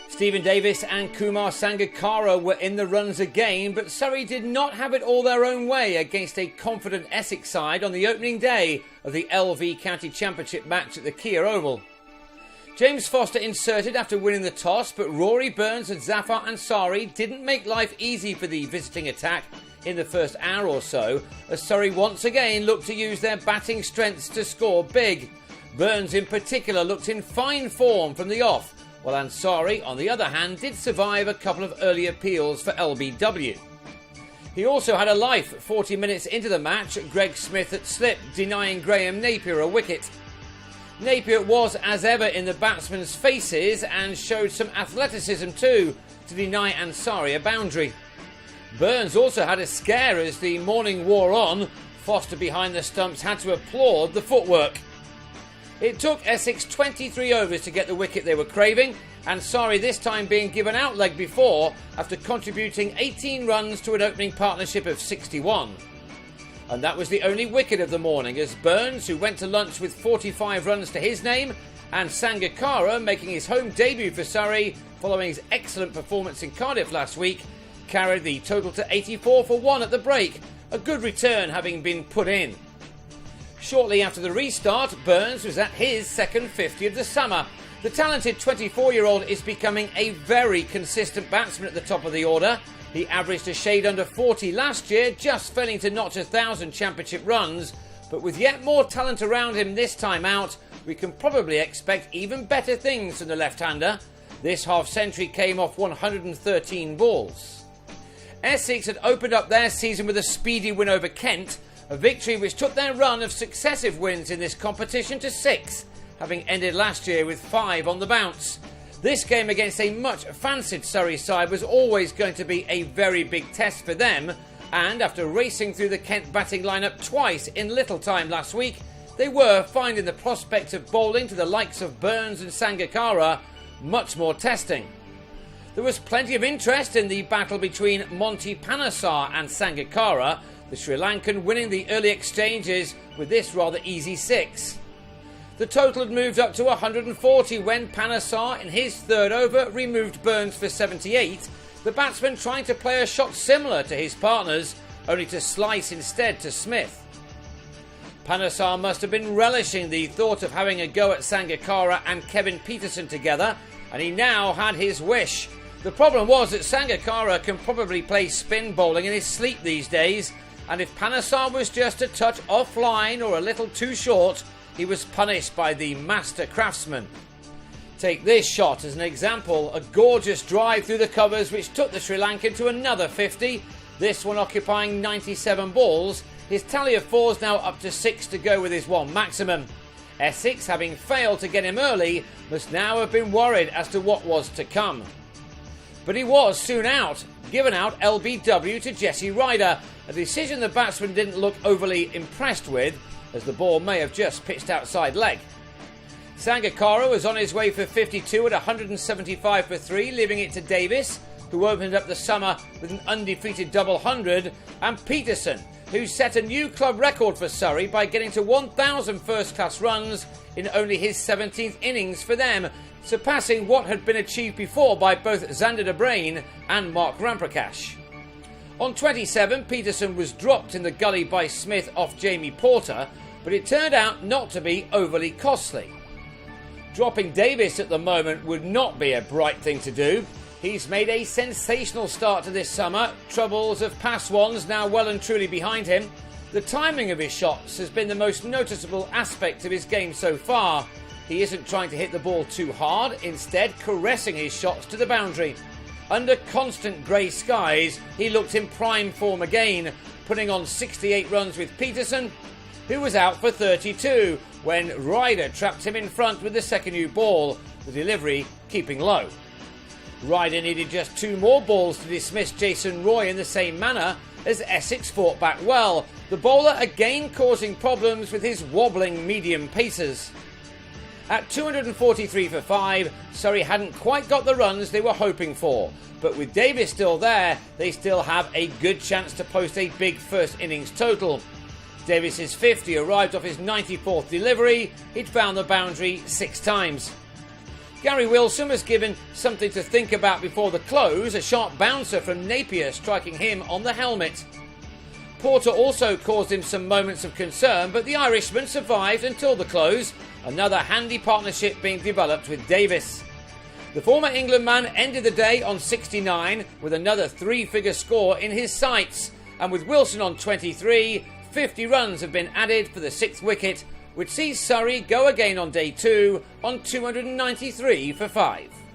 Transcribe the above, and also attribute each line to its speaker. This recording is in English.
Speaker 1: Stephen Davis and Kumar Sangakkara were in the runs again, but Surrey did not have it all their own way against a confident Essex side on the opening day of the LV County Championship match at the Kia Oval. James Foster inserted after winning the toss, but Rory Burns and Zafar Ansari didn't make life easy for the visiting attack in the first hour or so, as Surrey once again looked to use their batting strengths to score big. Burns in particular looked in fine form from the off, while Ansari, on the other hand, did survive a couple of early appeals for LBW. He also had a life 40 minutes into the match. Greg Smith at slip, denying Graham Napier a wicket. Napier was, as ever, in the batsmen's faces and showed some athleticism too to deny Ansari a boundary. Burns also had a scare as the morning wore on. Foster behind the stumps had to applaud the footwork. It took Essex 23 overs to get the wicket they were craving, Ansari this time being given out leg before after contributing 18 runs to an opening partnership of 61. And that was the only wicket of the morning, as Burns, who went to lunch with 45 runs to his name, and Sangakkara, making his home debut for Surrey following his excellent performance in Cardiff last week, carried the total to 84 for 1 at the break, a good return having been put in. Shortly after the restart, Burns was at his second 50 of the summer. The talented 24-year-old is becoming a very consistent batsman at the top of the order. He averaged a shade under 40 last year, just failing to notch 1,000 championship runs. But with yet more talent around him this time out, we can probably expect even better things from the left-hander. This half-century came off 113 balls. Essex had opened up their season with a speedy win over Kent, a victory which took their run of successive wins in this competition to 6, having ended last year with 5 on the bounce. This game against a much fancied Surrey side was always going to be a very big test for them, and after racing through the Kent batting lineup twice in little time last week, they were finding the prospect of bowling to the likes of Burns and Sangakkara much more testing. There was plenty of interest in the battle between Monty Panesar and Sangakkara, the Sri Lankan winning the early exchanges with this rather easy 6. The total had moved up to 140 when Panesar, in his third over, removed Burns for 78, the batsman trying to play a shot similar to his partners, only to slice instead to Smith. Panesar must have been relishing the thought of having a go at Sangakkara and Kevin Peterson together, and he now had his wish. The problem was that Sangakkara can probably play spin bowling in his sleep these days, and if Panesar was just a touch offline or a little too short, he was punished by the master craftsman. Take this shot as an example, a gorgeous drive through the covers which took the Sri Lankan to another 50, this one occupying 97 balls. His tally of 4 is now up to 6 to go with his 1 maximum. Essex, having failed to get him early, must now have been worried as to what was to come. But he was soon out, given out LBW to Jesse Ryder, a decision the batsman didn't look overly impressed with, as the ball may have just pitched outside leg. Sangakkara was on his way for 52 at 175 for 3, leaving it to Davis, who opened up the summer with an undefeated double 100, and Peterson, who set a new club record for Surrey by getting to 1,000 first-class runs in only his 17th innings for them, surpassing what had been achieved before by both Zander de Bruin and Mark Ramprakash. On 27, Peterson was dropped in the gully by Smith off Jamie Porter, but it turned out not to be overly costly. Dropping Davis at the moment would not be a bright thing to do. He's made a sensational start to this summer, troubles of past ones now well and truly behind him. The timing of his shots has been the most noticeable aspect of his game so far. He isn't trying to hit the ball too hard, instead caressing his shots to the boundary. Under constant grey skies, he looked in prime form again, putting on 68 runs with Peterson, who was out for 32 when Ryder trapped him in front with the second new ball, the delivery keeping low. Ryder needed just 2 more balls to dismiss Jason Roy in the same manner as Essex fought back well, the bowler again causing problems with his wobbling medium pacers. At 243 for 5, Surrey hadn't quite got the runs they were hoping for, but with Davis still there, they still have a good chance to post a big first innings total. Davis's 50 arrived off his 94th delivery. He'd found the boundary 6 times. Gary Wilson was given something to think about before the close, a sharp bouncer from Napier striking him on the helmet. Porter also caused him some moments of concern, but the Irishman survived until the close, another handy partnership being developed with Davis. The former England man ended the day on 69 with another three-figure score in his sights, and with Wilson on 23, 50 runs have been added for the sixth wicket, which sees Surrey go again on day 2 on 293 for 5.